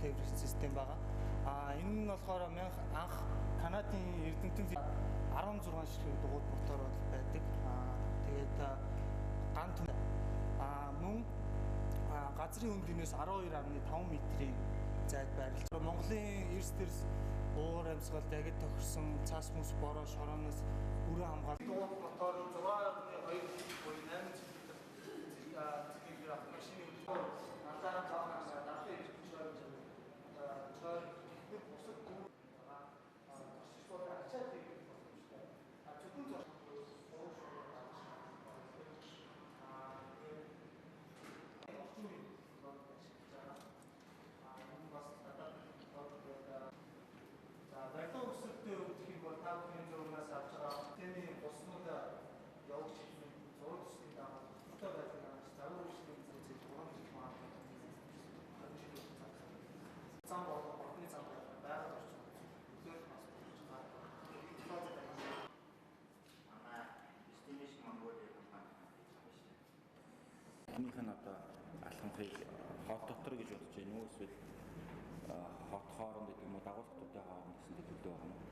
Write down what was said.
тээврэх систем байгаа. Энэ нь болохоор анх Канадын Эрдэнэтен 16 ширхэг дугуйт мотор байдаг. Тэгээд ган түн мөн газрын өндөнөөс 12.5 метрийн зайд байрлаж байгаа. Монголын эрс дэрс уур амьсгал дагид тохирсон цаас мөс бороо шорооноос бүрэн хамгаалж дугуйт мотор 6.2 буюу 8 цэцгийн автомашины надад заавал дарахын хэрэгжүүлж байгаа бусад бусад ачаад ирэх боломжтой. Зөвхөн барилга өсөлтөд өгөх юм бол та бүхний зургаас авч байгаа тэний боснуудаа явууч зураг төслийн дагуу төвтэй байдлаар загвар үйлчлэгийн зэрэг 3 жил маань зам болон орны зам байгаад орчих. Зөвхөн бас болж байгаа. Манай estimation Mongolia компани Энийх нь одоо алхамхыг хот дотор гэж бодож байна уу эсвэл хот хооронд гэдэг юм уу дагуулгуудын хооронд гэсэн төлөв байгаа юм уу?